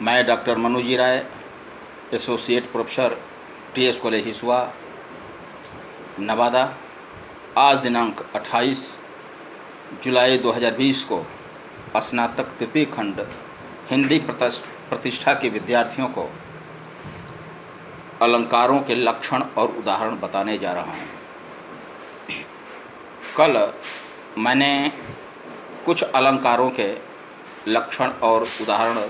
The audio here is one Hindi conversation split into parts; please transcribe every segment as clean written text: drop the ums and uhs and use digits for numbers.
मैं doctor Manoji Rai, associate professor, TS college Hisua, Nawada. आज दिनांक 28 जुलाई 2020 को स्नातक तृतीय खंड हिंदी प्रतिष्ठा के विद्यार्थियों को अलंकारों के लक्षण और उदाहरण बताने जा रहा हूँ। कल मैंने कुछ अलंकारों के लक्षण और उदाहरण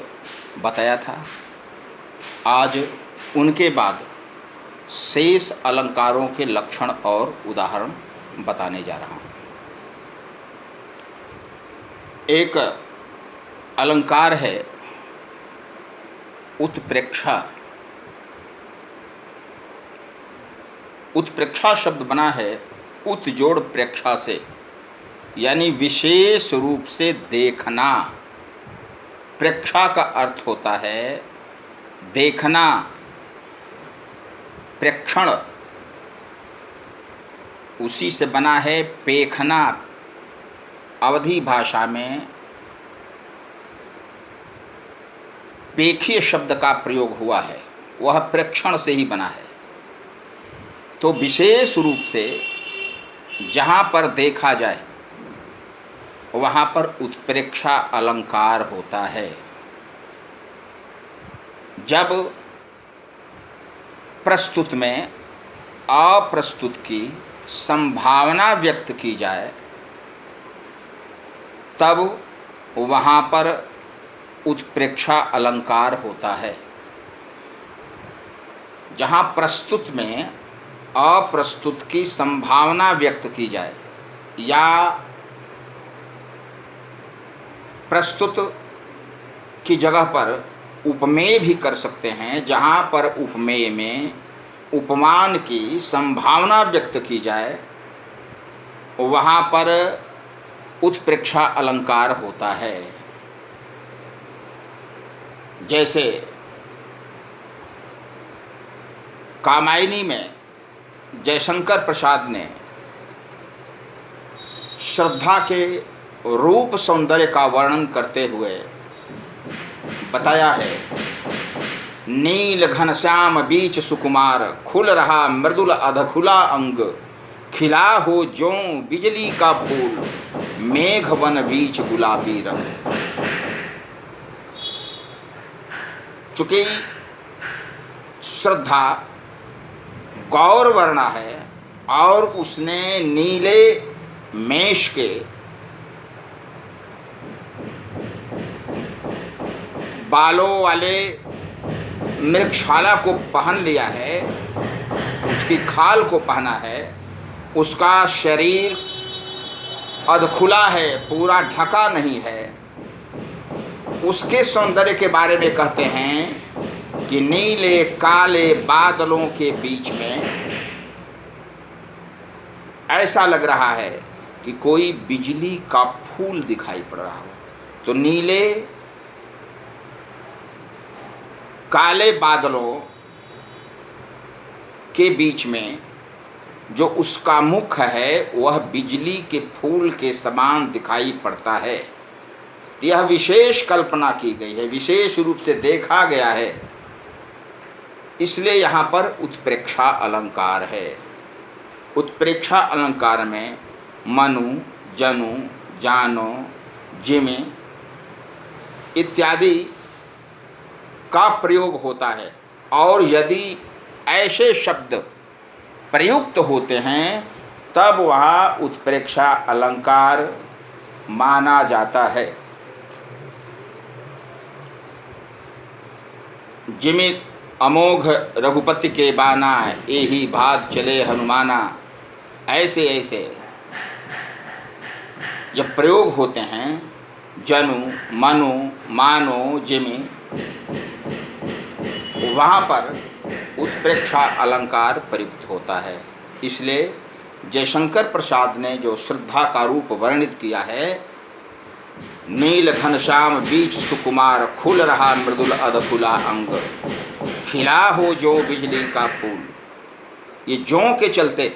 बताया था। आज उनके बाद शेष अलंकारों के लक्षण और उदाहरण बताने जा रहा हूँ। एक अलंकार है उत्प्रेक्षा। उत्प्रेक्षा शब्द बना है उत जोड़ प्रेक्षा से, यानी विशेष रूप से देखना। प्रेक्षा का अर्थ होता है देखना, प्रेक्षण उसी से बना है पेखना। अवधी भाषा में पेखीय शब्द का प्रयोग हुआ है, वह प्रेक्षण से ही बना है। तो विशेष रूप से जहाँ पर देखा जाए वहाँ पर उत्प्रेक्षा अलंकार होता है। जब प्रस्तुत में अप्रस्तुत की संभावना व्यक्त की जाए तब वहाँ पर उत्प्रेक्षा अलंकार होता है। जहाँ प्रस्तुत में अप्रस्तुत की संभावना व्यक्त की जाए, या प्रस्तुत की जगह पर उपमेय भी कर सकते हैं। जहाँ पर उपमेय में उपमान की संभावना व्यक्त की जाए वहाँ पर उत्प्रेक्षा अलंकार होता है। जैसे कामायनी में जयशंकर प्रसाद ने श्रद्धा के रूप सौंदर्य का वर्णन करते हुए बताया है, नील घनश्याम बीच सुकुमार, खुल रहा मृदुल अधखुला अंग, खिला हो ज्यों बिजली का फूल, मेघ वन बीच गुलाबी रंग। चूंकि श्रद्धा गौर वर्णा है और उसने नीले मेष के बालों वाले मृगशाला को पहन लिया है, उसकी खाल को पहना है, उसका शरीर अधखुला है, पूरा ढका नहीं है। उसके सौंदर्य के बारे में कहते हैं कि नीले काले बादलों के बीच में ऐसा लग रहा है कि कोई बिजली का फूल दिखाई पड़ रहा हो। तो नीले काले बादलों के बीच में जो उसका मुख है वह बिजली के फूल के समान दिखाई पड़ता है। यह विशेष कल्पना की गई है, विशेष रूप से देखा गया है, इसलिए यहाँ पर उत्प्रेक्षा अलंकार है। उत्प्रेक्षा अलंकार में मनु, जनु, जानो, जिमे इत्यादि का प्रयोग होता है। और यदि ऐसे शब्द प्रयुक्त होते हैं तब वहाँ उत्प्रेक्षा अलंकार माना जाता है। जिमे अमोघ रघुपति के बाना, एही भात चले हनुमाना, ऐसे ऐसे जब प्रयोग होते हैं जनु, मनु, मानो, जिमे, वहाँ पर उत्प्रेक्षा अलंकार प्रयुक्त होता है। इसलिए जयशंकर प्रसाद ने जो श्रद्धा का रूप वर्णित किया है, नील घनश्याम बीच सुकुमार, खुल रहा मृदुल अधखुला अंग, खिला हो जो बिजली का फूल, ये जों के चलते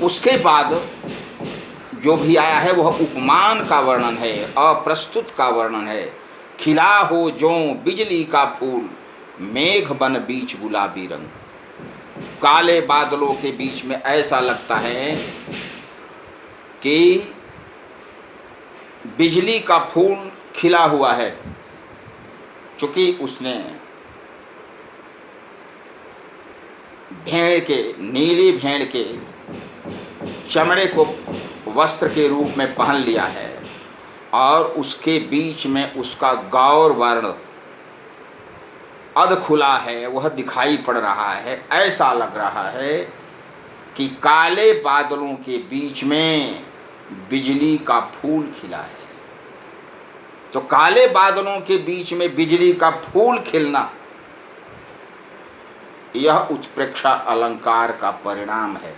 उसके बाद जो भी आया है वह उपमान का वर्णन है, अप्रस्तुत का वर्णन है। खिला हो जो बिजली का फूल, मेघ बन बीच गुलाबी रंग। काले बादलों के बीच में ऐसा लगता है कि बिजली का फूल खिला हुआ है, चूंकि उसने नीली भेड़ के चमड़े को वस्त्र के रूप में पहन लिया है और उसके बीच में उसका गौर वर्ण अध खुला है, वह दिखाई पड़ रहा है। ऐसा लग रहा है कि काले बादलों के बीच में बिजली का फूल खिला है। तो काले बादलों के बीच में बिजली का फूल खिलना, यह उत्प्रेक्षा अलंकार का परिणाम है।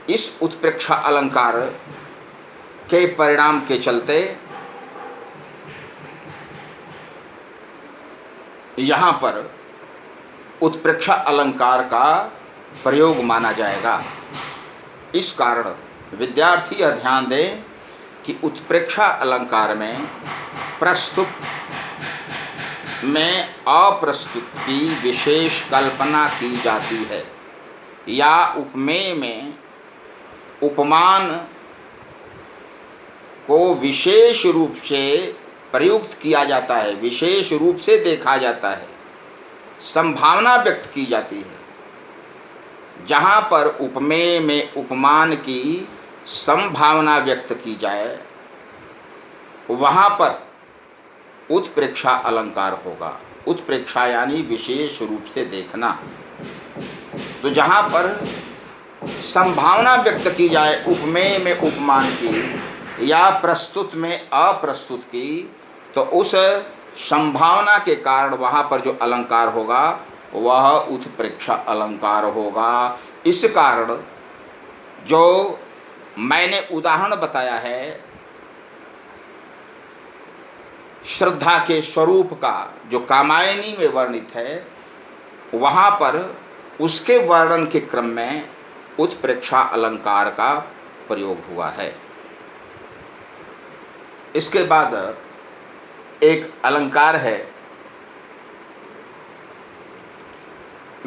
इस उत्प्रेक्षा अलंकार के परिणाम के चलते यहाँ पर उत्प्रेक्षा अलंकार का प्रयोग माना जाएगा। इस कारण विद्यार्थी यह ध्यान दें कि उत्प्रेक्षा अलंकार में प्रस्तुत में अप्रस्तुत की विशेष कल्पना की जाती है, या उपमेय में उपमान को विशेष रूप से प्रयुक्त किया जाता है, विशेष रूप से देखा जाता है, संभावना व्यक्त की जाती है। जहाँ पर उपमेय में उपमान की संभावना व्यक्त की जाए, वहाँ पर उत्प्रेक्षा अलंकार होगा। उत्प्रेक्षा यानी विशेष रूप से देखना। तो जहाँ पर संभावना व्यक्त की जाए उपमेय में उपमान की या प्रस्तुत में अप्रस्तुत की, तो उस संभावना के कारण वहाँ पर जो अलंकार होगा वह उत्प्रेक्षा अलंकार होगा। इस कारण जो मैंने उदाहरण बताया है श्रद्धा के स्वरूप का, जो कामायनी में वर्णित है, वहाँ पर उसके वर्णन के क्रम में उत्प्रेक्षा अलंकार का प्रयोग हुआ है। इसके बाद एक अलंकार है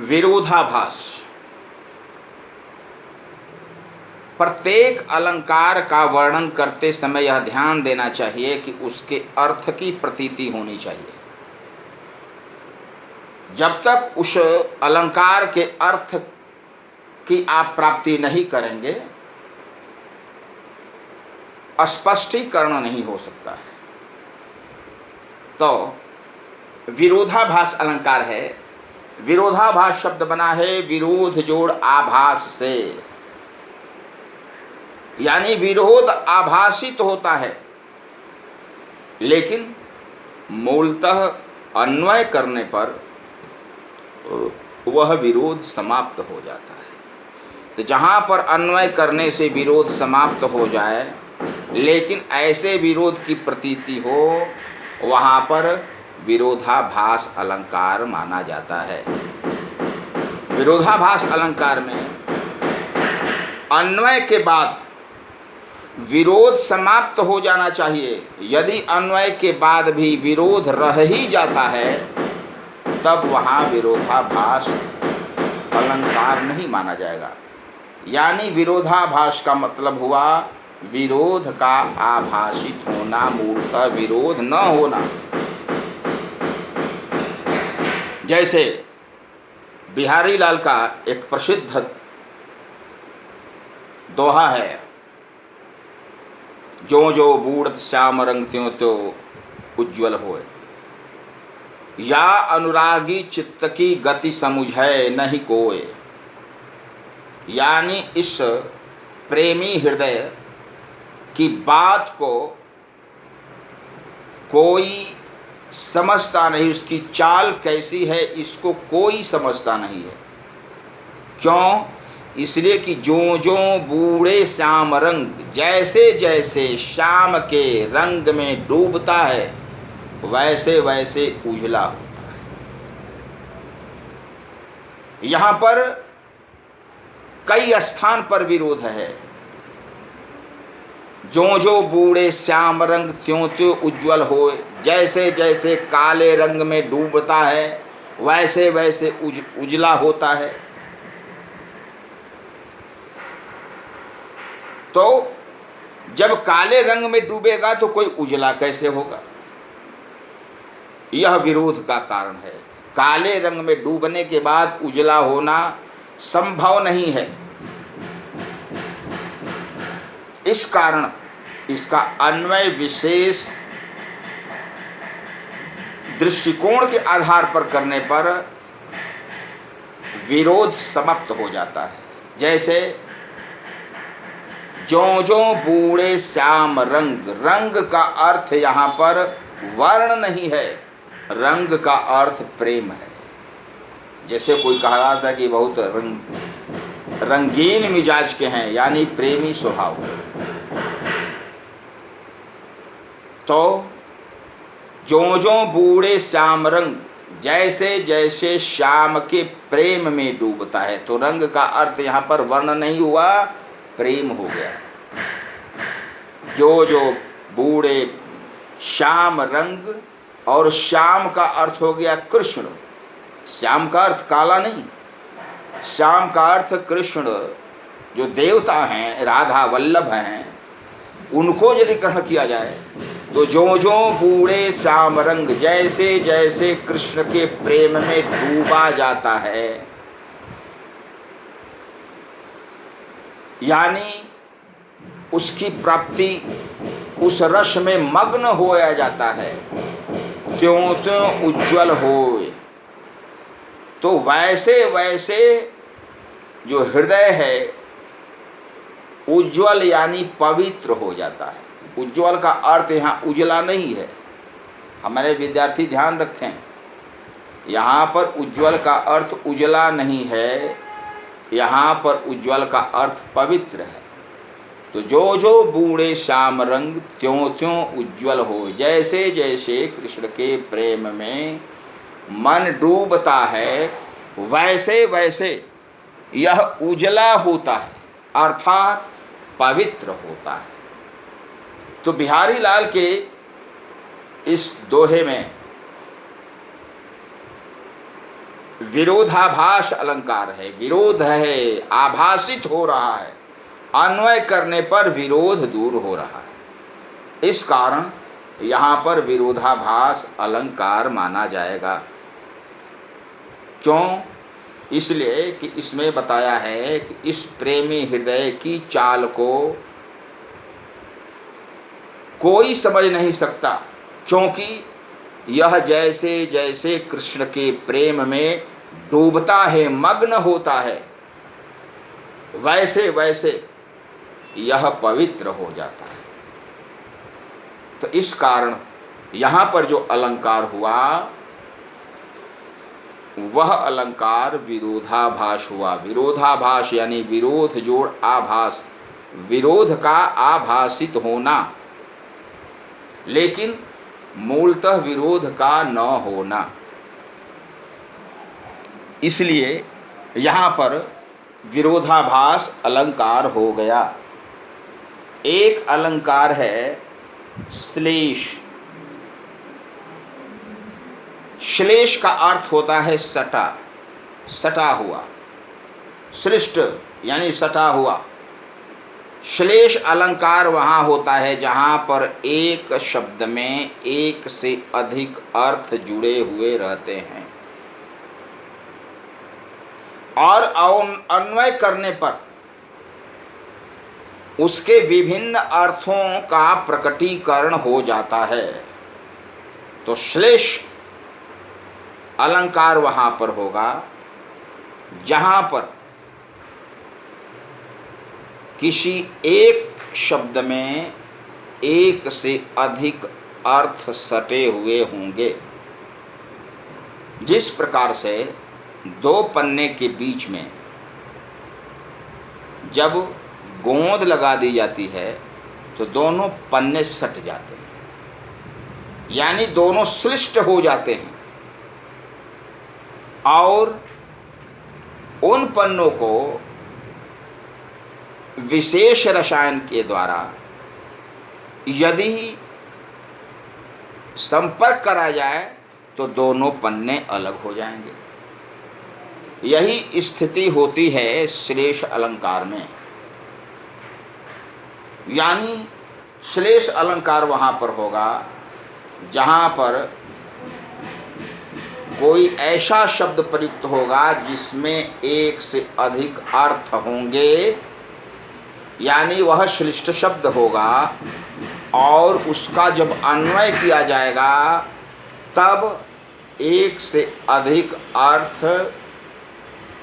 विरोधाभास। प्रत्येक अलंकार का वर्णन करते समय यह ध्यान देना चाहिए कि उसके अर्थ की प्रतीति होनी चाहिए। जब तक उस अलंकार के अर्थ की आप प्राप्ति नहीं करेंगे, स्पष्टीकरण नहीं हो सकता है। तो विरोधाभास अलंकार है। विरोधाभास शब्द बना है विरोध जोड़ आभास से, यानी विरोध आभासित होता है, लेकिन मूलतः अन्वय करने पर वह विरोध समाप्त हो जाता है। तो जहाँ पर अन्वय करने से विरोध समाप्त हो जाए लेकिन ऐसे विरोध की प्रतीति हो, वहाँ पर विरोधाभास अलंकार माना जाता है। विरोधाभास अलंकार में अन्वय के बाद विरोध समाप्त हो जाना चाहिए। यदि अन्वय के बाद भी विरोध रह ही जाता है, तब वहाँ विरोधाभास अलंकार नहीं माना जाएगा। यानी विरोधाभास का मतलब हुआ विरोध का आभासित होना, मूलतः विरोध न होना। जैसे बिहारी लाल का एक प्रसिद्ध दोहा है, जो जो बूढ़त श्याम रंग त्यों त्यो उज्ज्वल होए, या अनुरागी चित्त की गति समुझै नहीं कोय। यानी इस प्रेमी हृदय की बात को कोई समझता नहीं, उसकी चाल कैसी है इसको कोई समझता नहीं है। क्यों? इसलिए कि जो जो बूढ़े श्याम रंग, जैसे जैसे श्याम के रंग में डूबता है वैसे वैसे उजला होता है। यहाँ पर कई स्थान पर विरोध है। जो जो बूढ़े श्याम रंग त्यों त्यों उज्ज्वल होए, जैसे जैसे काले रंग में डूबता है वैसे वैसे उजला होता है। तो जब काले रंग में डूबेगा तो कोई उजला कैसे होगा? यह विरोध का कारण है। काले रंग में डूबने के बाद उजला होना संभव नहीं है। इस कारण इसका अन्वय विशेष दृष्टिकोण के आधार पर करने पर विरोध समाप्त हो जाता है। जैसे ज्यों ज्यों बूढ़े श्याम रंग, रंग का अर्थ यहाँ पर वर्ण नहीं है, रंग का अर्थ प्रेम है। जैसे कोई कहा था कि बहुत रंगीन मिजाज के हैं, यानी प्रेमी स्वभाव। तो ज्यों ज्यों बूढ़े श्याम रंग, जैसे जैसे श्याम के प्रेम में डूबता है, तो रंग का अर्थ यहाँ पर वर्ण नहीं हुआ, प्रेम हो गया। जो जो बूढ़े श्याम रंग, और श्याम का अर्थ हो गया कृष्ण। श्याम का अर्थ काला नहीं, श्याम का अर्थ कृष्ण, जो देवता हैं, राधा वल्लभ हैं, उनको यदि ग्रहण किया जाए तो जो जो बूढ़े श्याम रंग, जैसे जैसे कृष्ण के प्रेम में डूबा जाता है, यानी उसकी प्राप्ति उस रस में मग्न होया जाता है, त्यों त्यों उज्ज्वल होए। तो वैसे वैसे जो हृदय है उज्ज्वल यानी पवित्र हो जाता है। उज्ज्वल का अर्थ यहाँ उजला नहीं है। हमारे विद्यार्थी ध्यान रखें, यहाँ पर उज्ज्वल का अर्थ उजला नहीं है, यहाँ पर उज्ज्वल का अर्थ पवित्र है। तो जो जो बूढ़े श्याम रंग त्यों त्यों उज्ज्वल हो, जैसे जैसे कृष्ण के प्रेम में मन डूबता है वैसे वैसे यह उजला होता है, अर्थात पवित्र होता है। तो बिहारी लाल के इस दोहे में विरोधाभास अलंकार है। विरोध है, आभासित हो रहा है, अन्वय करने पर विरोध दूर हो रहा है। इस कारण यहाँ पर विरोधाभास अलंकार माना जाएगा। क्यों? इसलिए कि इसमें बताया है कि इस प्रेमी हृदय की चाल को कोई समझ नहीं सकता, क्योंकि यह जैसे जैसे कृष्ण के प्रेम में डूबता है, मग्न होता है, वैसे वैसे यह पवित्र हो जाता है। तो इस कारण यहाँ पर जो अलंकार हुआ वह अलंकार विरोधाभास हुआ। विरोधाभास यानी विरोध जोड़ आभास, विरोध का आभासित होना, लेकिन मूलतः विरोध का न होना। इसलिए यहाँ पर विरोधाभास अलंकार हो गया। एक अलंकार है श्लेष। श्लेष का अर्थ होता है सटा, सटा हुआ, सृष्ट यानी सटा हुआ। श्लेष अलंकार वहाँ होता है जहाँ पर एक शब्द में एक से अधिक अर्थ जुड़े हुए रहते हैं और अन्वय करने पर उसके विभिन्न अर्थों का प्रकटीकरण हो जाता है। तो श्लेष अलंकार वहाँ पर होगा जहाँ पर किसी एक शब्द में एक से अधिक अर्थ सटे हुए होंगे। जिस प्रकार से दो पन्ने के बीच में जब गोंद लगा दी जाती है तो दोनों पन्ने सट जाते हैं, यानी दोनों श्लिष्ट हो जाते हैं, और उन पन्नों को विशेष रसायन के द्वारा यदि संपर्क करा जाए तो दोनों पन्ने अलग हो जाएंगे। यही स्थिति होती है श्लेष अलंकार में। यानी श्लेष अलंकार वहाँ पर होगा जहाँ पर कोई ऐसा शब्द प्रयुक्त होगा जिसमें एक से अधिक अर्थ होंगे, यानी वह श्लिष्ट शब्द होगा और उसका जब अन्वय किया जाएगा तब एक से अधिक अर्थ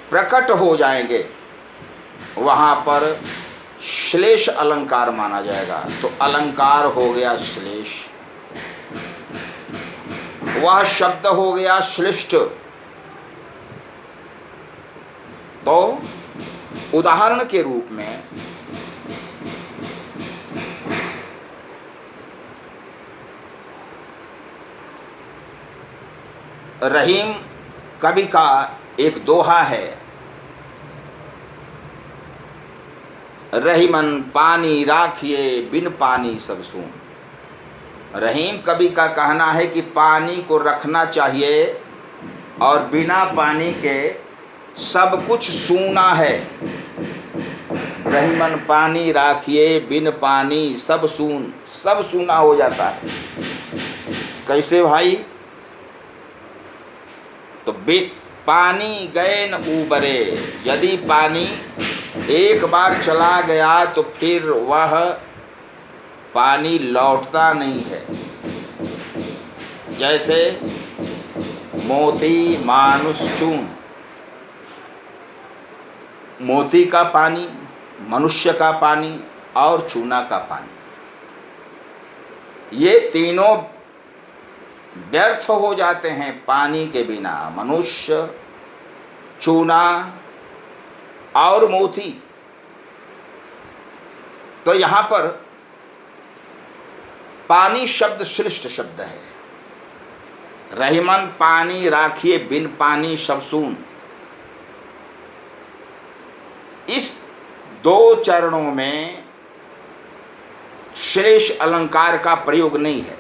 प्रकट हो जाएंगे, वहाँ पर श्लेष अलंकार माना जाएगा। तो अलंकार हो गया श्लेष, वह शब्द हो गया श्लिष्ट। तो उदाहरण के रूप में रहीम कवि का एक दोहा है, रहीमन पानी राखिए बिन पानी सब सून। रहीम कवि का कहना है कि पानी को रखना चाहिए और बिना पानी के सब कुछ सूना है। रहीमन पानी राखिए बिन पानी सब सून, सब सूना हो जाता है। कैसे भाई? तो पानी गए न उबरे, यदि पानी एक बार चला गया तो फिर वह पानी लौटता नहीं है। जैसे मोती मानुष चून, मोती का पानी, मनुष्य का पानी और चूना का पानी, ये तीनों व्यर्थ हो जाते हैं पानी के बिना। मनुष्य, चूना और मोती। तो यहाँ पर पानी शब्द श्लिष्ट शब्द है। रहीमन पानी राखिए बिन पानी सब सून। इस दो चरणों में श्लेष अलंकार का प्रयोग नहीं है।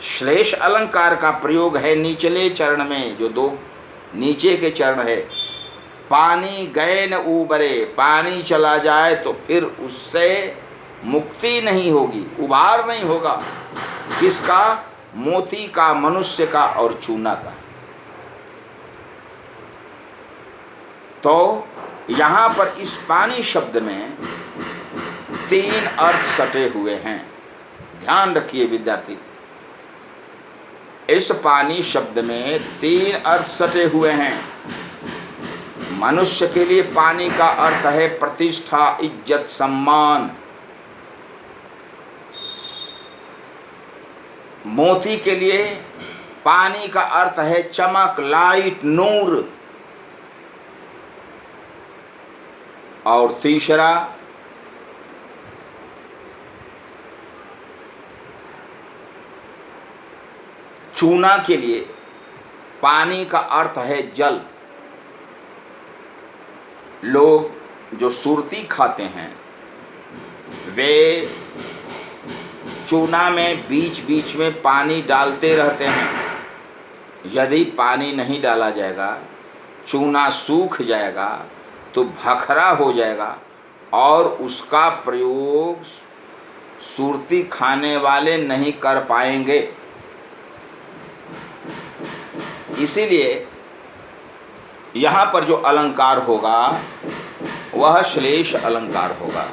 श्लेष अलंकार का प्रयोग है निचले चरण में, जो दो नीचे के चरण है। पानी गए न उबरे, पानी चला जाए तो फिर उससे मुक्ति नहीं होगी, उबार नहीं होगा। किसका? मोती का, मनुष्य का और चूना का। तो यहाँ पर इस पानी शब्द में तीन अर्थ सटे हुए हैं। ध्यान रखिए विद्यार्थी, इस पानी शब्द में तीन अर्थ सटे हुए हैं। मनुष्य के लिए पानी का अर्थ है प्रतिष्ठा, इज्जत, सम्मान। मोती के लिए पानी का अर्थ है चमक, लाइट, नूर। और तीसरा चूना के लिए पानी का अर्थ है जल। लोग जो सुरती खाते हैं वे चूना में बीच बीच में पानी डालते रहते हैं। यदि पानी नहीं डाला जाएगा, चूना सूख जाएगा तो भखरा हो जाएगा और उसका प्रयोग सुरती खाने वाले नहीं कर पाएंगे। इसीलिए यहाँ पर जो अलंकार होगा वह श्लेष अलंकार होगा।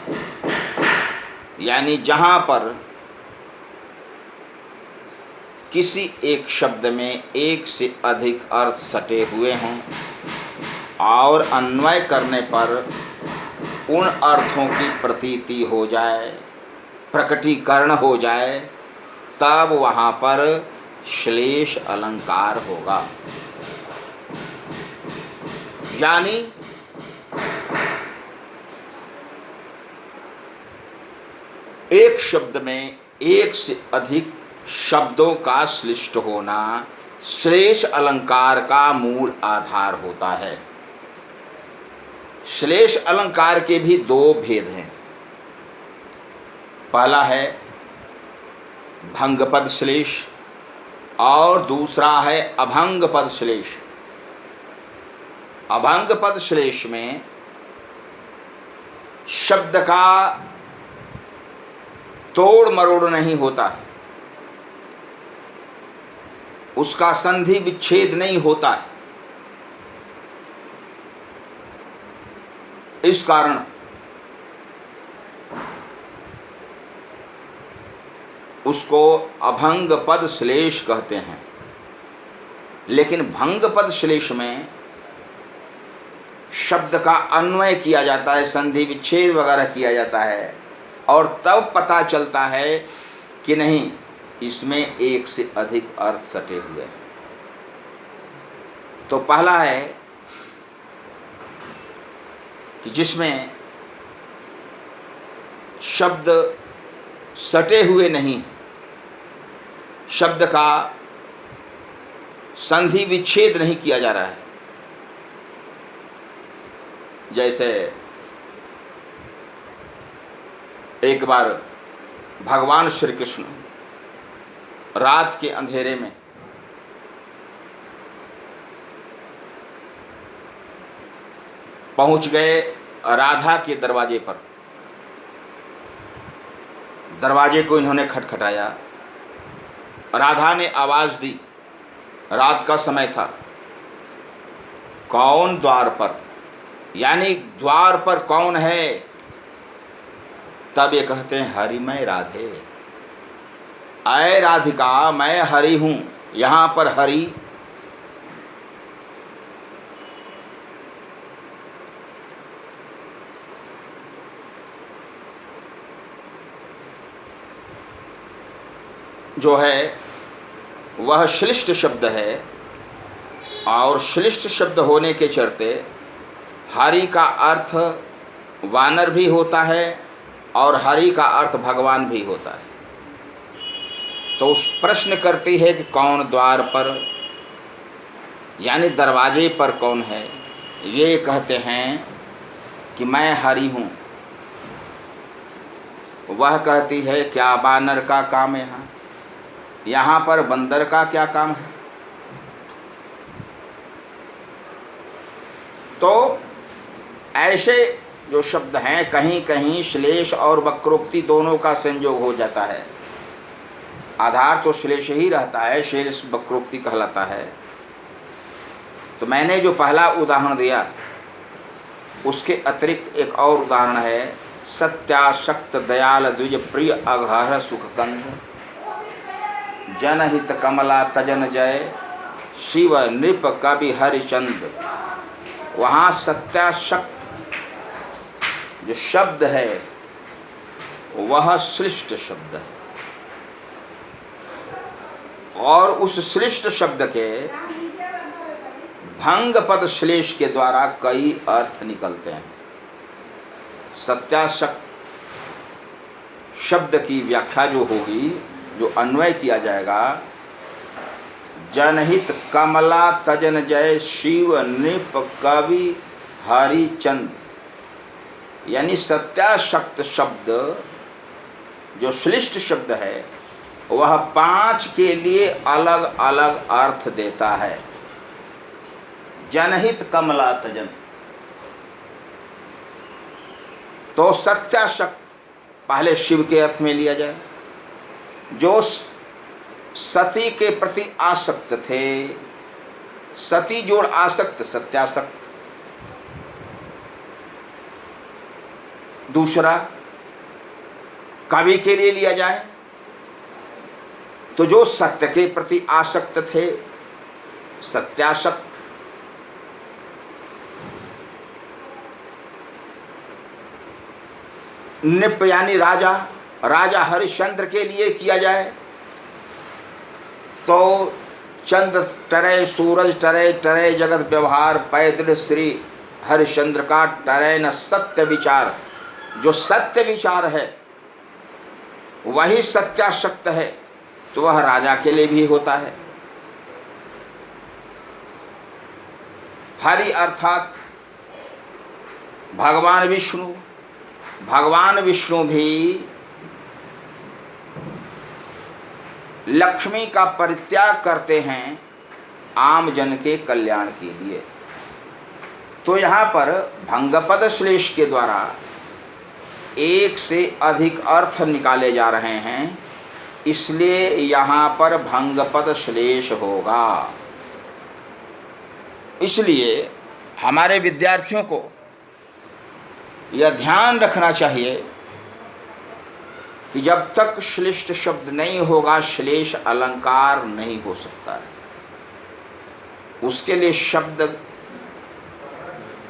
यानी जहाँ पर किसी एक शब्द में एक से अधिक अर्थ सटे हुए हों और अन्वय करने पर उन अर्थों की प्रतीति हो जाए, प्रकटीकरण हो जाए, तब वहाँ पर श्लेष अलंकार होगा। यानी एक शब्द में एक से अधिक शब्दों का श्लिष्ट होना श्लेष अलंकार का मूल आधार होता है। श्लेष अलंकार के भी दो भेद हैं। पहला है भंगपद श्लेष और दूसरा है अभंगपद श्लेष। अभंगपद श्लेष में शब्द का तोड़ मरोड़ नहीं होता है, उसका संधि विच्छेद नहीं होता है। इस कारण उसको अभंग पद श्लेष कहते हैं। लेकिन भंग पद श्लेष में शब्द का अन्वय किया जाता है, संधि विच्छेद वगैरह किया जाता है, और तब पता चलता है कि नहीं, इसमें एक से अधिक अर्थ सटे हुए हैं। तो पहला है कि जिसमें शब्द सटे हुए नहीं, शब्द का संधि विच्छेद नहीं किया जा रहा है। जैसे एक बार भगवान श्री कृष्ण रात के अंधेरे में पहुंच गए राधा के दरवाजे पर। दरवाजे को इन्होंने खटखटाया, राधा ने आवाज़ दी, रात का समय था। कौन द्वार पर, यानी द्वार पर कौन है? तब ये कहते हैं हरि मैं राधे, अय राधिका मैं हरि हूँ। यहाँ पर हरि जो है वह श्लिष्ट शब्द है, और श्लिष्ट शब्द होने के चलते हरि का अर्थ वानर भी होता है और हरि का अर्थ भगवान भी होता है। तो उस प्रश्न करती है कि कौन द्वार पर, यानी दरवाजे पर कौन है? ये कहते हैं कि मैं हरि हूँ। वह कहती है क्या वानर का काम है यहाँ? यहाँ पर बंदर का क्या काम है? तो ऐसे जो शब्द हैं, कहीं कहीं श्लेष और वक्रोक्ति दोनों का संयोग हो जाता है। आधार तो श्लेष ही रहता है, श्लेष वक्रोक्ति कहलाता है। तो मैंने जो पहला उदाहरण दिया उसके अतिरिक्त एक और उदाहरण है, सत्याशक्त दयाल द्विज प्रिय अघहर सुखकंद जनहित कमला तजन जय शिव नृप कवि हरिचंद। वहाँ सत्याशक्त जो शब्द है वह श्लिष्ट शब्द है, और उस श्लिष्ट शब्द के भंग पद श्लेष के द्वारा कई अर्थ निकलते हैं। सत्याशक्त शब्द की व्याख्या जो होगी, जो अन्वय किया जाएगा, जनहित कमला तजन जय शिव नृप कवि हरिचंद, यानी सत्याशक्त शब्द जो श्लिष्ट शब्द है वह 5 के लिए अलग अलग अर्थ देता है। जनहित कमला तजन, तो सत्याशक्त पहले शिव के अर्थ में लिया जाए, जो सती के प्रति आसक्त थे, सती जोड़ आसक्त सत्यासक्त। दूसरा कवि के लिए लिया जाए तो जो सत्य के प्रति आसक्त थे सत्यासक्त। नृप यानी राजा, राजा हरिश्चंद्र के लिए किया जाए तो चंद्र टरे सूरज टरे टरे जगत व्यवहार पैदृ श्री हरिश्चंद्र का टरे न सत्य विचार। जो सत्य विचार है वही सत्याशक्त है, तो वह राजा के लिए भी होता है। हरि अर्थात भगवान विष्णु भी लक्ष्मी का परित्याग करते हैं आम जन के कल्याण के लिए। तो यहाँ पर भंगपद श्लेष के द्वारा एक से अधिक अर्थ निकाले जा रहे हैं, इसलिए यहाँ पर भंगपद श्लेष होगा। इसलिए हमारे विद्यार्थियों को यह ध्यान रखना चाहिए कि जब तक श्लिष्ट शब्द नहीं होगा श्लेष अलंकार नहीं हो सकता है। उसके लिए शब्द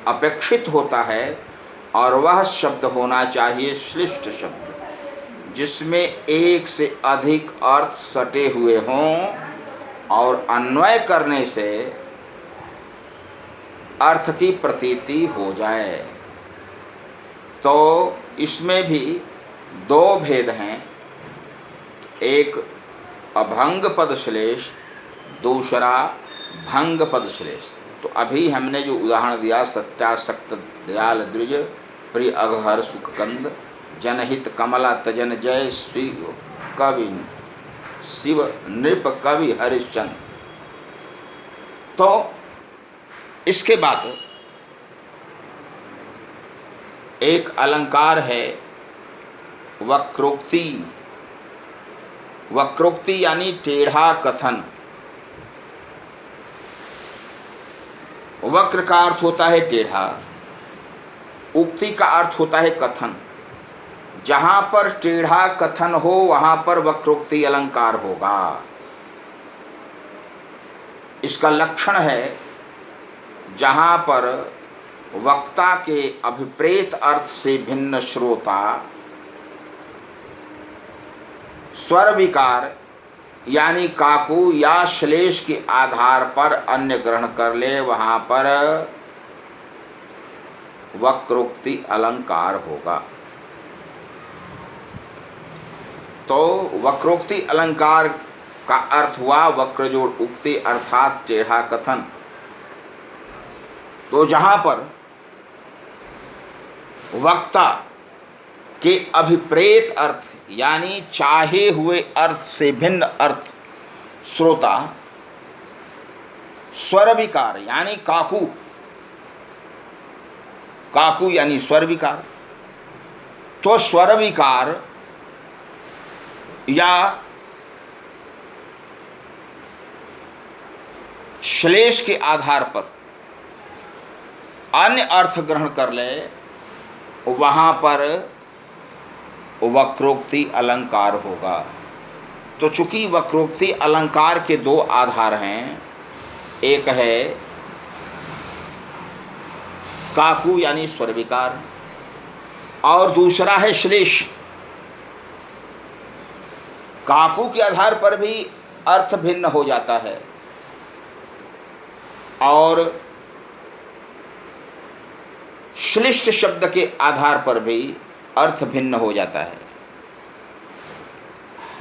अपेक्षित होता है और वह शब्द होना चाहिए श्लिष्ट शब्द जिसमें एक से अधिक अर्थ सटे हुए हों और अन्वय करने से अर्थ की प्रतीति हो जाए। तो इसमें भी दो भेद हैं, एक अभंग पद श्लेष, दूसरा भंग पद श्लेष। तो अभी हमने जो उदाहरण दिया सत्यासक्त दयाल द्विज प्रिय अघहर सुखकंद जनहित कमला तजन जय शिव कवि शिव नृप कवि हरिश्चंद्र। तो इसके बाद एक अलंकार है वक्रोक्ति। वक्रोक्ति यानी टेढ़ा कथन। वक्र का अर्थ होता है टेढ़ा, उक्ति का अर्थ होता है कथन। जहाँ पर टेढ़ा कथन हो वहाँ पर वक्रोक्ति अलंकार होगा। इसका लक्षण है जहाँ पर वक्ता के अभिप्रेत अर्थ से भिन्न श्रोता स्वर विकार यानी काकू या श्लेष के आधार पर अन्य ग्रहण कर ले, वहाँ पर वक्रोक्ति अलंकार होगा। तो वक्रोक्ति अलंकार का अर्थ हुआ वक्र जोड़ उक्ति अर्थात टेढ़ा कथन। तो जहाँ पर वक्ता के अभिप्रेत अर्थ यानी चाहे हुए अर्थ से भिन्न अर्थ श्रोता स्वर विकार यानी काकू, काकू यानी स्वर विकार, तो स्वर विकार या श्लेष के आधार पर अन्य अर्थ ग्रहण कर ले, वहाँ पर वक्रोक्ति अलंकार होगा। तो चूंकि वक्रोक्ति अलंकार के दो आधार हैं, एक है काकू यानी स्वर विकार और दूसरा है श्लेष। काकू के आधार पर भी अर्थ भिन्न हो जाता है और श्लिष्ट शब्द के आधार पर भी अर्थ भिन्न हो जाता है।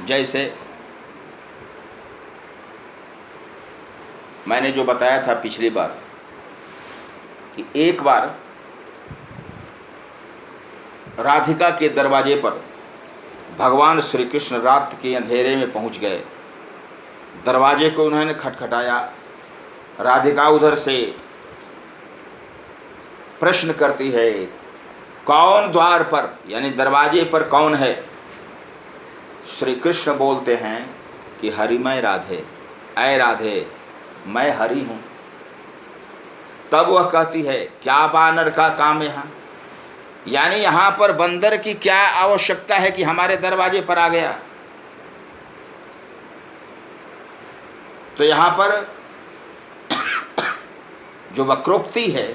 जैसे मैंने जो बताया था पिछली बार कि एक बार राधिका के दरवाजे पर भगवान श्री कृष्ण रात के अंधेरे में पहुंच गए। दरवाजे को उन्होंने खटखटाया। राधिका उधर से प्रश्न करती है, कौन द्वार पर यानी दरवाजे पर कौन है? श्री कृष्ण बोलते हैं कि हरिमय राधे, ऐ राधे मैं हरि हूँ। तब वह कहती है, क्या बानर का काम यहाँ, यानी यहाँ पर बंदर की क्या आवश्यकता है कि हमारे दरवाजे पर आ गया। तो यहाँ पर जो वक्रोक्ति है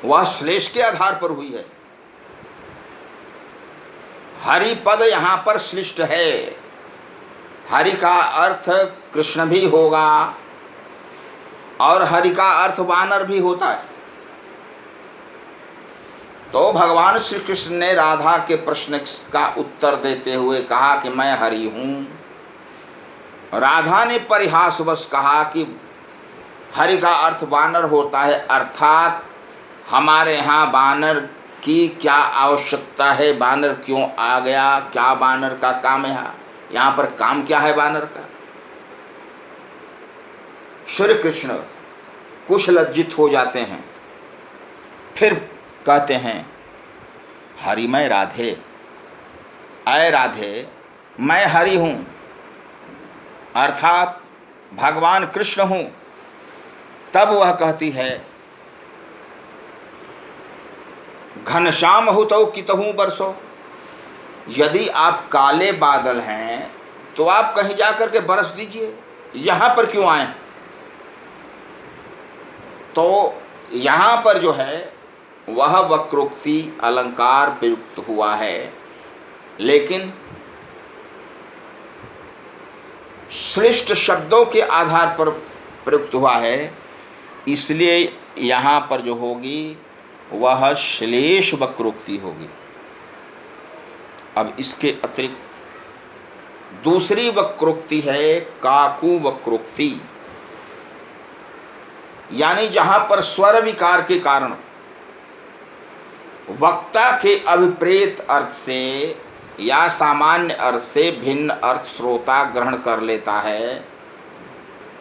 वह श्लेष के आधार पर हुई है। हरि पद यहाँ पर श्लिष्ट है। हरि का अर्थ कृष्ण भी होगा और हरि का अर्थ वानर भी होता है। तो भगवान श्री कृष्ण ने राधा के प्रश्न का उत्तर देते हुए कहा कि मैं हरि हूँ। राधा ने परिहासवश कहा कि हरि का अर्थ वानर होता है, अर्थात हमारे यहाँ बानर की क्या आवश्यकता है, बानर क्यों आ गया, क्या बानर का काम है, यहाँ पर काम क्या है बानर का। श्री कृष्ण कुछ लज्जित हो जाते हैं, फिर कहते हैं हरिमय राधे, अय राधे मैं हरि हूँ, अर्थात भगवान कृष्ण हूँ। तब वह कहती है घनश्याम हुतौ कितहु बरसो, यदि आप काले बादल हैं तो आप कहीं जा कर के बरस दीजिए, यहाँ पर क्यों आए। तो यहाँ पर जो है वह वक्रोक्ति अलंकार प्रयुक्त हुआ है, लेकिन श्रेष्ठ शब्दों के आधार पर प्रयुक्त हुआ है, इसलिए यहाँ पर जो होगी वह श्लेष वक्रोक्ति होगी। अब इसके अतिरिक्त दूसरी वक्रोक्ति है काकु वक्रोक्ति, यानी जहाँ पर स्वर विकार के कारण वक्ता के अभिप्रेत अर्थ से या सामान्य अर्थ से भिन्न अर्थ श्रोता ग्रहण कर लेता है,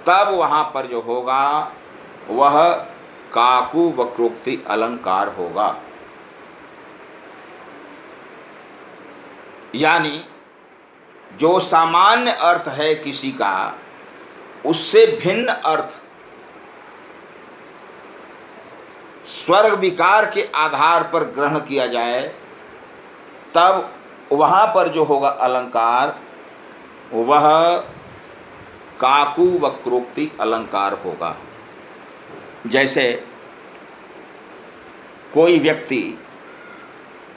तब वहाँ पर जो होगा वह काकु वक्रोक्ति अलंकार होगा। यानी जो सामान्य अर्थ है किसी का, उससे भिन्न अर्थ स्वर्ग विकार के आधार पर ग्रहण किया जाए, तब वहाँ पर जो होगा अलंकार वह काकु वक्रोक्ति अलंकार होगा। जैसे कोई व्यक्ति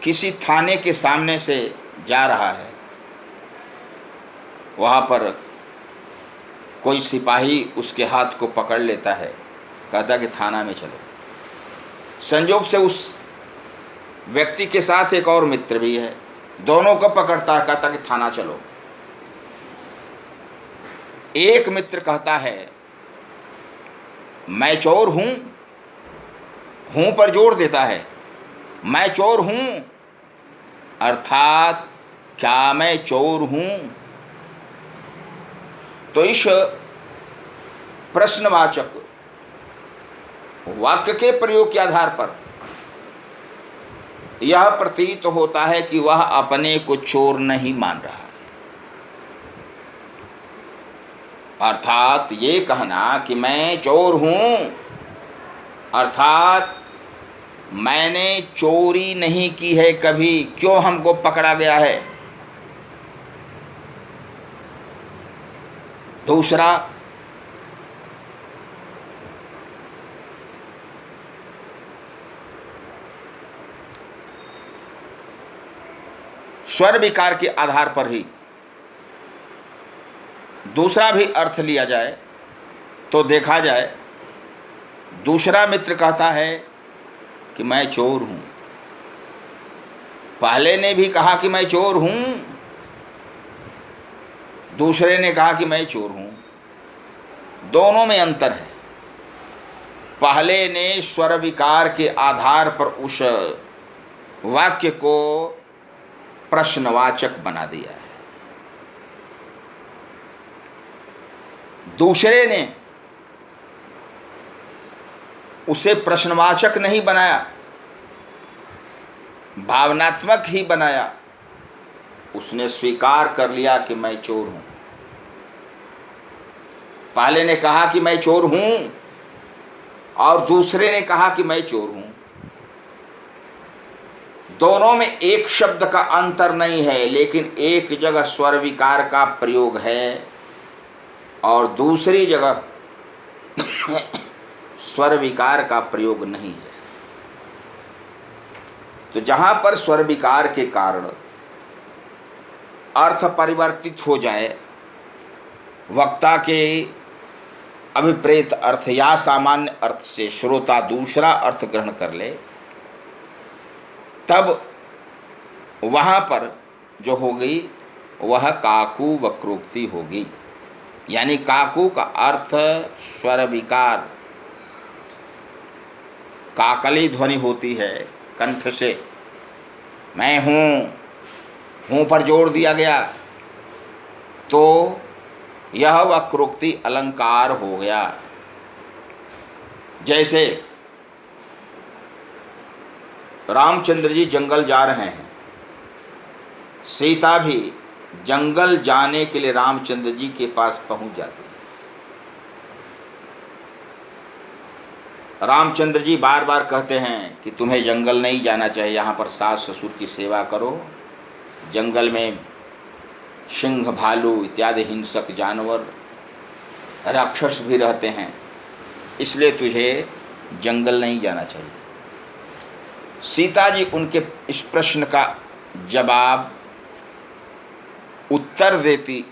किसी थाने के सामने से जा रहा है, वहाँ पर कोई सिपाही उसके हाथ को पकड़ लेता है, कहता कि थाना में चलो। संयोग से उस व्यक्ति के साथ एक और मित्र भी है, दोनों को पकड़ता है, कहता कि थाना चलो। एक मित्र कहता है मैं चोर हूँ, हूँ पर जोर देता है, मैं चोर हूँ, अर्थात क्या मैं चोर हूँ। तो इस प्रश्नवाचक वाक्य के प्रयोग के आधार पर यह प्रतीत होता है कि वह अपने को चोर नहीं मान रहा है। अर्थात ये कहना कि मैं चोर हूँ, अर्थात मैंने चोरी नहीं की है कभी, क्यों हमको पकड़ा गया है। दूसरा, स्वर विकार के आधार पर ही दूसरा भी अर्थ लिया जाए तो देखा जाए, दूसरा मित्र कहता है कि मैं चोर हूँ, पहले ने भी कहा कि मैं चोर हूँ, दूसरे ने कहा कि मैं चोर हूँ, दोनों में अंतर है। पहले ने स्वर विकार के आधार पर उस वाक्य को प्रश्नवाचक बना दिया है, दूसरे ने उसे प्रश्नवाचक नहीं बनाया, भावनात्मक ही बनाया। उसने स्वीकार कर लिया कि मैं चोर हूं। पहले ने कहा कि मैं चोर हूं और दूसरे ने कहा कि मैं चोर हूं। दोनों में एक शब्द का अंतर नहीं है, लेकिन एक जगह स्वर विकार का प्रयोग है और दूसरी जगह स्वर विकार का प्रयोग नहीं है। तो जहाँ पर स्वर विकार के कारण अर्थ परिवर्तित हो जाए, वक्ता के अभिप्रेत अर्थ या सामान्य अर्थ से श्रोता दूसरा अर्थ ग्रहण कर ले, तब वहाँ पर जो होगी वह काकु वक्रोक्ति होगी। यानी काकु का अर्थ स्वर विकार काकली ध्वनि होती है कंठ से, मैं हूँ पर जोर दिया गया, तो यह वक्रोक्ति अलंकार हो गया। जैसे रामचंद्र जी जंगल जा रहे हैं, सीता भी जंगल जाने के लिए रामचंद्र जी के पास पहुंच जाती है। रामचंद्र जी बार बार कहते हैं कि तुम्हें जंगल नहीं जाना चाहिए, यहाँ पर सास ससुर की सेवा करो, जंगल में सिंह भालू इत्यादि हिंसक जानवर राक्षस भी रहते हैं, इसलिए तुझे जंगल नहीं जाना चाहिए। सीता जी उनके इस प्रश्न का जवाब उत्तर देती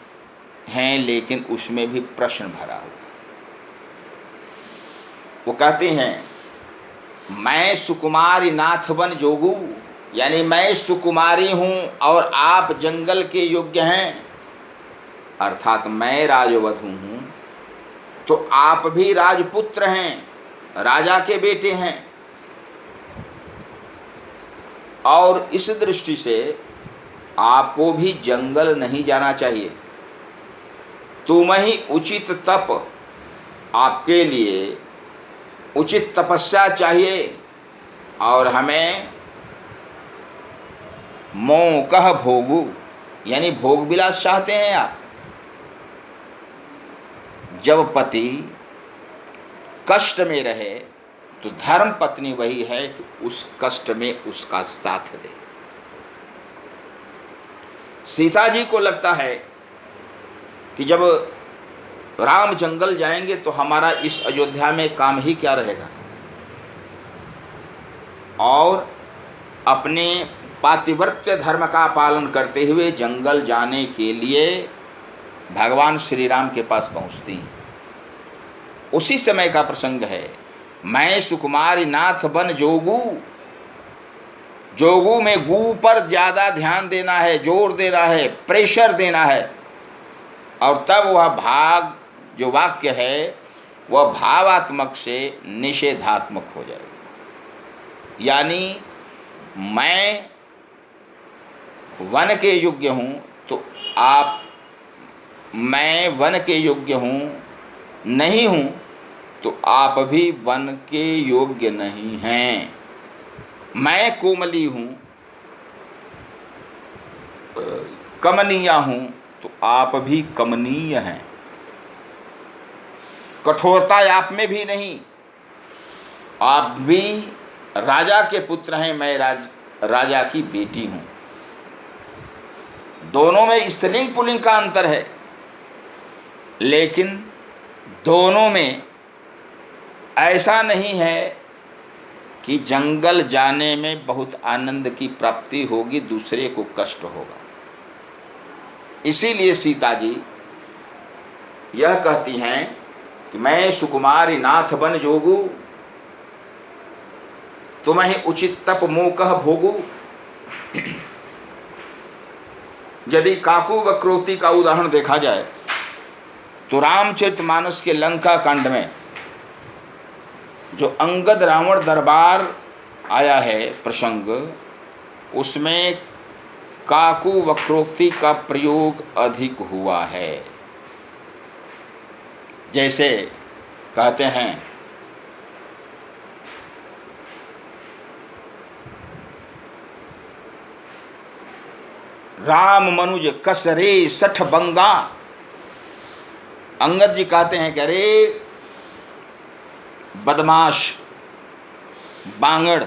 हैं, लेकिन उसमें भी प्रश्न भरा हुआ। वो कहती हैं, मैं सुकुमारी नाथ बन जोगू, यानी मैं सुकुमारी हूँ और आप जंगल के योग्य हैं, अर्थात मैं राजवधू हूँ तो आप भी राजपुत्र हैं, राजा के बेटे हैं, और इस दृष्टि से आपको भी जंगल नहीं जाना चाहिए। तुम ही उचित तप, आपके लिए उचित तपस्या चाहिए, और हमें मोकह भोगू, यानी भोग विलास चाहते हैं आप। जब पति कष्ट में रहे तो धर्म पत्नी वही है कि उस कष्ट में उसका साथ दे। सीता जी को लगता है कि जब राम जंगल जाएंगे तो हमारा इस अयोध्या में काम ही क्या रहेगा, और अपने पातिव्रत्य धर्म का पालन करते हुए जंगल जाने के लिए भगवान श्री राम के पास पहुंचती हैं। उसी समय का प्रसंग है, मैं सुकुमारी नाथ बन जोगू। जोगू में गू पर ज़्यादा ध्यान देना है, जोर देना है, प्रेशर देना है, और तब वह भाग जो वाक्य है वह भावात्मक से निषेधात्मक हो जाएगा। यानी मैं वन के योग्य हूँ तो आप, मैं वन के योग्य हूँ नहीं हूँ तो आप भी वन के योग्य नहीं हैं। मैं कोमली हूँ, कमनीया हूँ तो आप भी कमनीय हैं। कठोरता आप में भी नहीं, आप भी राजा के पुत्र हैं, मैं राजा की बेटी हूँ। दोनों में स्त्रीलिंग पुल्लिंग का अंतर है, लेकिन दोनों में ऐसा नहीं है कि जंगल जाने में बहुत आनंद की प्राप्ति होगी, दूसरे को कष्ट होगा। इसीलिए सीता जी यह कहती हैं कि मैं सुकुमारी नाथ बन जोगू, तुम्हें उचित तप मोकह भोगू। यदि काकू वक्रोक्ति का उदाहरण देखा जाए तो रामचरितमानस के लंका कांड में जो अंगद रावण दरबार आया है प्रसंग, उसमें काकू वक्रोक्ति का प्रयोग अधिक हुआ है। जैसे कहते हैं, राम मनुज कसरे सठ बंगा। अंगद जी कहते हैं कि अरे बदमाश बांगड़,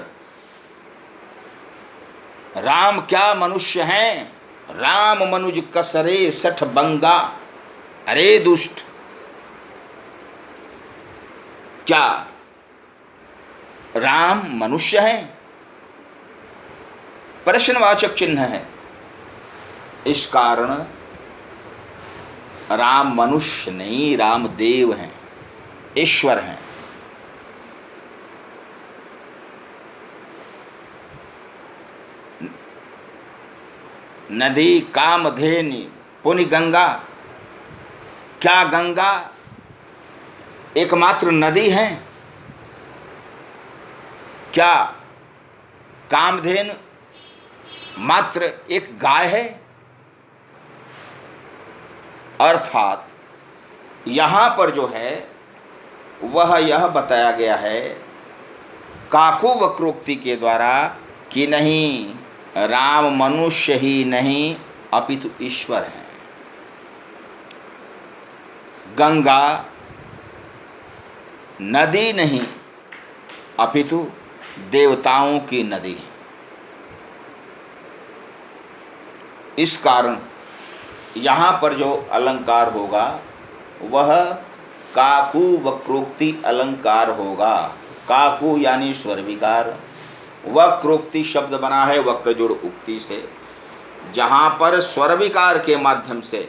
राम क्या मनुष्य हैं, राम मनुज कसरे सठ बंगा। अरे दुष्ट, क्या राम मनुष्य हैं? प्रश्नवाचक चिन्ह है। इस कारण राम मनुष्य नहीं, राम देव हैं, ईश्वर हैं। नदी कामधेनु पुनि गंगा। क्या गंगा एकमात्र नदी है? क्या कामधेनु मात्र एक गाय है? अर्थात यहाँ पर जो है वह यह बताया गया है काकू वक्रोक्ति के द्वारा कि नहीं, राम मनुष्य ही नहीं अपितु ईश्वर हैं। गंगा नदी नहीं अपितु देवताओं की नदी है। इस कारण यहाँ पर जो अलंकार होगा वह काकू वक्रोक्ति अलंकार होगा। काकू यानी स्वर विकार, वक्रोक्ति शब्द बना है वक्र जोड़ उक्ति से, जहाँ पर स्वर विकार के माध्यम से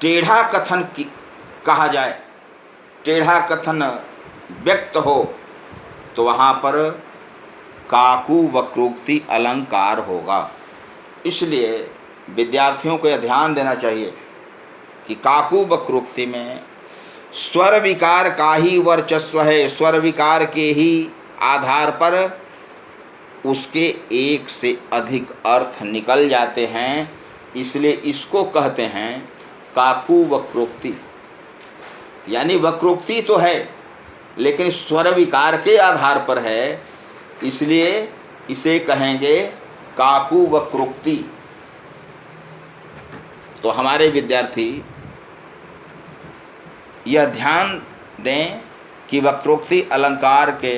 टेढ़ा कथन की कहा जाए, टेढ़ा कथन व्यक्त हो, तो वहाँ पर काकू वक्रोक्ति अलंकार होगा। इसलिए विद्यार्थियों को यह ध्यान देना चाहिए कि काकू वक्रोक्ति में स्वर विकार का ही वर्चस्व है। स्वर विकार के ही आधार पर उसके एक से अधिक अर्थ निकल जाते हैं, इसलिए इसको कहते हैं काकू वक्रोक्ति। यानी वक्रोक्ति तो है लेकिन स्वर विकार के आधार पर है, इसलिए इसे कहेंगे काकू वक्रोक्ति। तो हमारे विद्यार्थी यह ध्यान दें कि वक्रोक्ति अलंकार के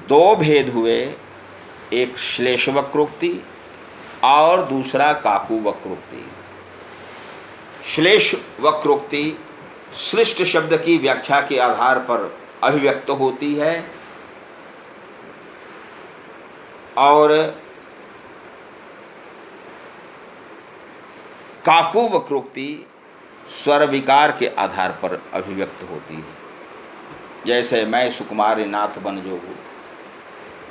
दो भेद हुए, एक श्लेष वक्रोक्ति और दूसरा काकू वक्रोक्ति। श्लेष वक्रोक्ति सृष्ट शब्द की व्याख्या के आधार पर अभिव्यक्त होती है और काकू वक्रोक्ति स्वर विकार के आधार पर अभिव्यक्त होती है। जैसे मैं सुकुमारी नाथ बन जोगू,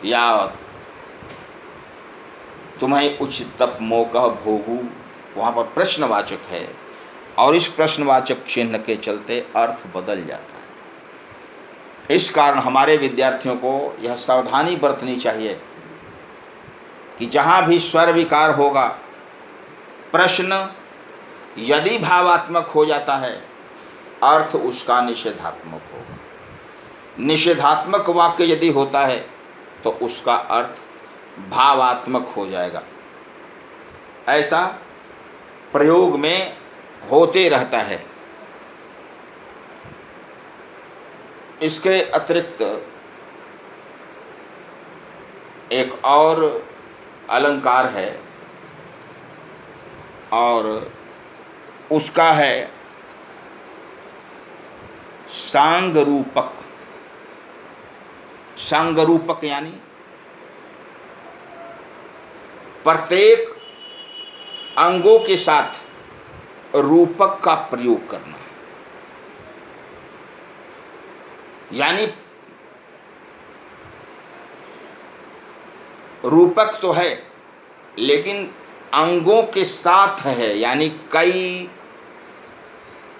या तुम्हें उचित तप मोकह भोगू, वहाँ पर प्रश्नवाचक है और इस प्रश्नवाचक चिन्ह के चलते अर्थ बदल जाता है। इस कारण हमारे विद्यार्थियों को यह सावधानी बरतनी चाहिए कि जहाँ भी स्वर विकार होगा, प्रश्न यदि भावात्मक हो जाता है, अर्थ उसका निषेधात्मक होगा। निषेधात्मक वाक्य यदि होता है तो उसका अर्थ भावात्मक हो जाएगा। ऐसा प्रयोग में होते रहता है। इसके अतिरिक्त एक और अलंकार है और उसका है सांगरूपक। सांगरूपक यानी प्रत्येक अंगों के साथ रूपक का प्रयोग करना। यानी रूपक तो है लेकिन अंगों के साथ है, यानी कई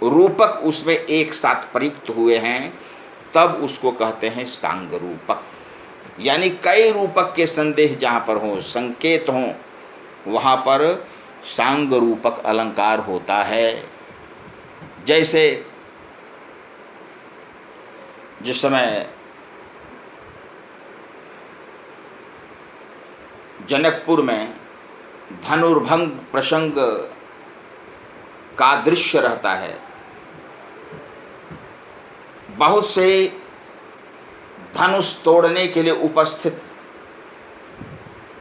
रूपक उसमें एक साथ प्रयुक्त हुए हैं, तब उसको कहते हैं सांग रूपक। यानी कई रूपक के संदेश जहाँ पर हों, संकेत हों, वहाँ पर सांग रूपक अलंकार होता है। जैसे जिस समय जनकपुर में धनुर्भंग प्रसंग का दृश्य रहता है, बहुत से धनुष तोड़ने के लिए उपस्थित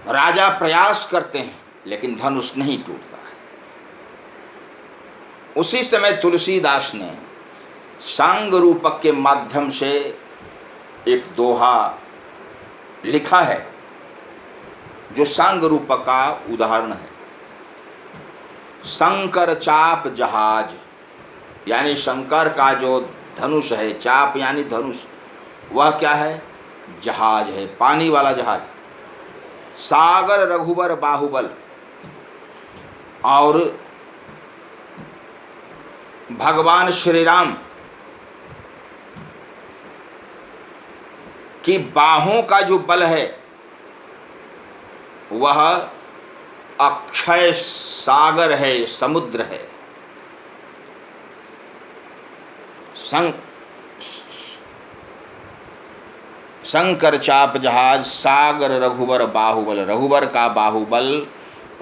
राजा प्रयास करते हैं लेकिन धनुष नहीं टूटता है। उसी समय तुलसीदास ने सांग रूपक के माध्यम से एक दोहा लिखा है जो सांग रूपक का उदाहरण है। शंकर चाप जहाज, यानी शंकर का जो धनुष है, चाप यानी धनुष, वह क्या है? जहाज है, पानी वाला जहाज। सागर रघुबर बाहुबल, और भगवान श्री राम की बाहों का जो बल है वह अक्षय सागर है, समुद्र है। शंकर चाप जहाज सागर रघुवर बाहुबल। रघुवर का बाहुबल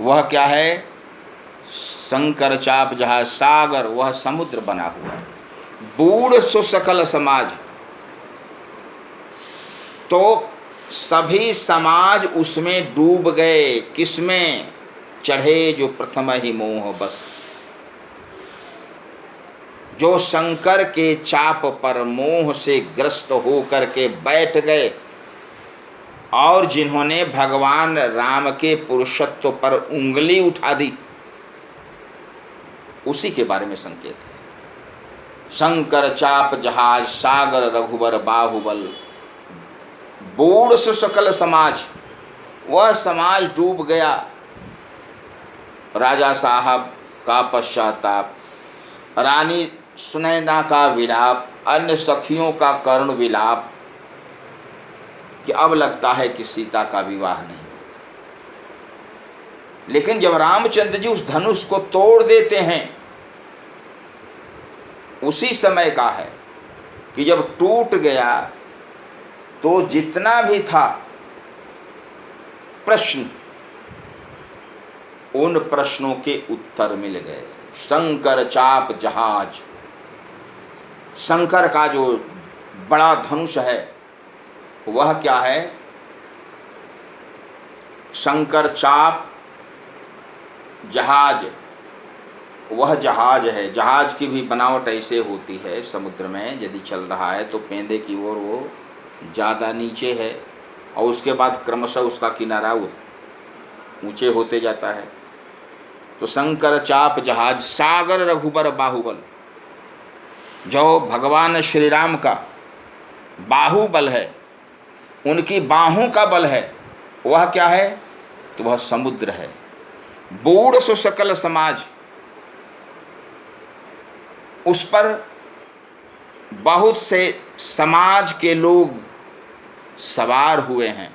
वह क्या है? शंकर चाप जहाज सागर, वह समुद्र बना हुआ है। बूढ़ सो सकल समाज, तो सभी समाज उसमें डूब गए। किसमें? चढ़े जो प्रथम ही मोह बस। जो शंकर के चाप पर मोह से ग्रस्त होकर के बैठ गए और जिन्होंने भगवान राम के पुरुषत्व पर उंगली उठा दी, उसी के बारे में संकेत है। शंकर चाप जहाज सागर रघुवर बाहुबल, बूढ़ सो सकल समाज, वह समाज डूब गया। राजा साहब का पश्चाताप, रानी सुनैना का विलाप, अन्य सखियों का करुण विलाप कि अब लगता है कि सीता का विवाह नहीं होगा। लेकिन जब रामचंद्र जी उस धनुष को तोड़ देते हैं, उसी समय का है कि जब टूट गया तो जितना भी था प्रश्न, उन प्रश्नों के उत्तर मिल गए। शंकर चाप जहाज, शंकर का जो बड़ा धनुष है वह क्या है? शंकर चाप जहाज, वह जहाज है। जहाज की भी बनावट ऐसे होती है, समुद्र में यदि चल रहा है तो पेंदे की ओर वो ज़्यादा नीचे है और उसके बाद क्रमशः उसका किनारा ऊंचे होते जाता है। तो शंकर चाप जहाज सागर रघुबर बाहुबल, जो भगवान श्री राम का बाहुबल है, उनकी बाहों का बल है, वह क्या है? तो वह समुद्र है। बूढ़ सो सकल समाज, उस पर बहुत से समाज के लोग सवार हुए हैं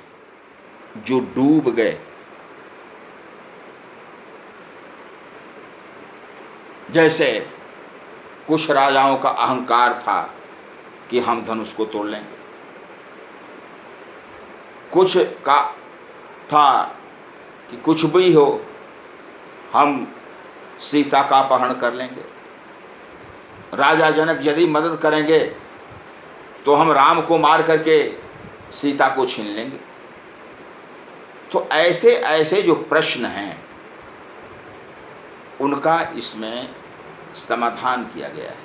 जो डूब गए। जैसे कुछ राजाओं का अहंकार था कि हम धनुष को तोड़ लेंगे, कुछ का था कि कुछ भी हो हम सीता का अपहरण कर लेंगे, राजा जनक यदि मदद करेंगे तो हम राम को मार करके सीता को छीन लेंगे। तो ऐसे ऐसे जो प्रश्न हैं उनका इसमें समाधान किया गया है,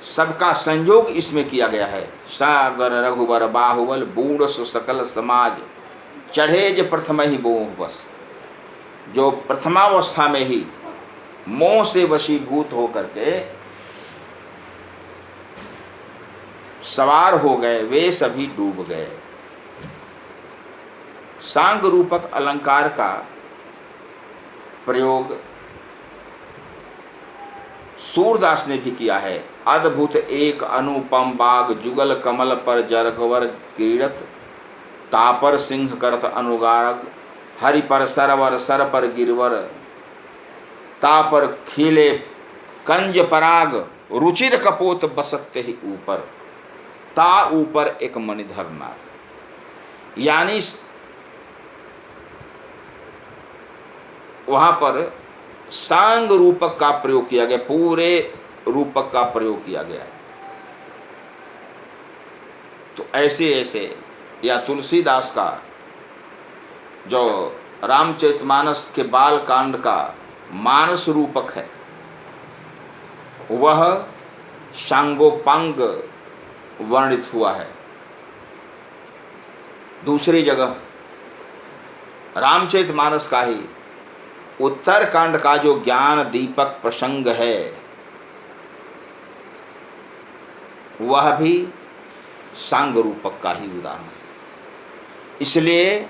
सबका संयोग इसमें किया गया है। सागर रघुबर बाहुबल, बूढ़ सो सकल समाज, चढ़े ज प्रथम ही मोह बस। जो प्रथमावस्था में ही मोह से वशीभूत होकर के सवार हो गए, वे सभी डूब गए। सांग रूपक अलंकार का प्रयोग सूरदास ने भी किया है। अद्भुत एक अनुपम बाग, जुगल कमल पर जरगवर क्रीड़त, तापर सिंह करत अनुगारक, हरि पर सरवर सर पर गिरवर, तापर खिले कंज पराग, रुचिर कपोत बसते ही ऊपर, ता ऊपर एक मणिधर नाग। यानी वहाँ पर सांग रूपक का प्रयोग किया गया, पूरे रूपक का प्रयोग किया गया है। तो ऐसे ऐसे, या तुलसीदास का जो रामचरितमानस के बाल कांड का मानस रूपक है, वह सांगोपांग वर्णित हुआ है। दूसरी जगह रामचरितमानस का ही उत्तरकांड का जो ज्ञान दीपक प्रसंग है, वह भी सांग रूपक का ही उदाहरण है। इसलिए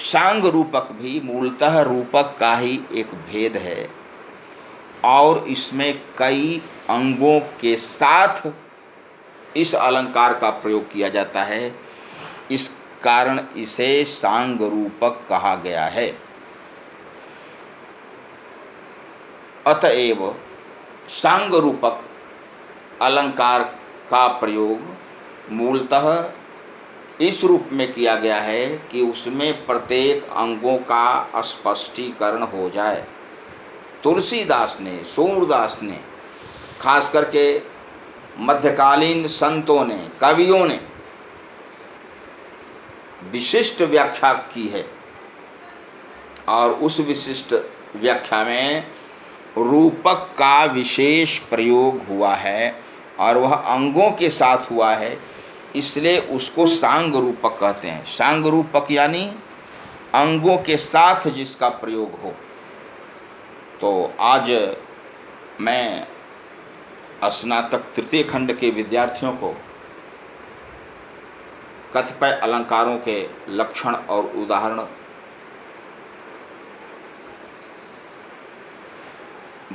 सांग रूपक भी मूलतः रूपक का ही एक भेद है। और इसमें कई अंगों के साथ इस अलंकार का प्रयोग किया जाता है। इस कारण इसे सांग रूपक कहा गया है। अतएव सांग रूपक अलंकार का प्रयोग मूलतः इस रूप में किया गया है कि उसमें प्रत्येक अंगों का स्पष्टीकरण हो जाए। तुलसीदास ने, सूरदास ने, खास करके मध्यकालीन संतों ने, कवियों ने विशिष्ट व्याख्या की है और उस विशिष्ट व्याख्या में रूपक का विशेष प्रयोग हुआ है और वह अंगों के साथ हुआ है, इसलिए उसको सांग रूपक कहते हैं। सांग रूपक यानी अंगों के साथ जिसका प्रयोग हो। तो आज मैं स्नातक तृतीय खंड के विद्यार्थियों को कतिपय अलंकारों के लक्षण और उदाहरण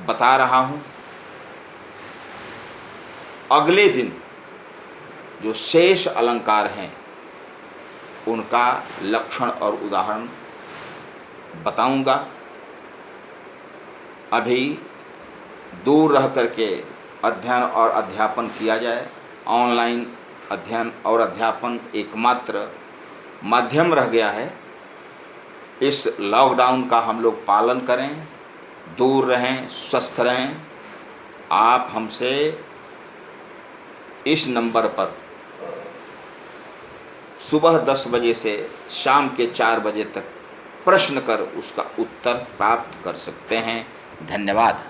बता रहा हूँ। अगले दिन जो शेष अलंकार हैं उनका लक्षण और उदाहरण बताऊंगा। अभी दूर रह करके अध्ययन और अध्यापन किया जाए। ऑनलाइन अध्ययन और अध्यापन एकमात्र माध्यम रह गया है। इस लॉकडाउन का हम लोग पालन करें, दूर रहें, स्वस्थ रहें। आप हमसे इस नंबर पर सुबह 10 बजे से शाम के 4 बजे तक प्रश्न कर उसका उत्तर प्राप्त कर सकते हैं। धन्यवाद।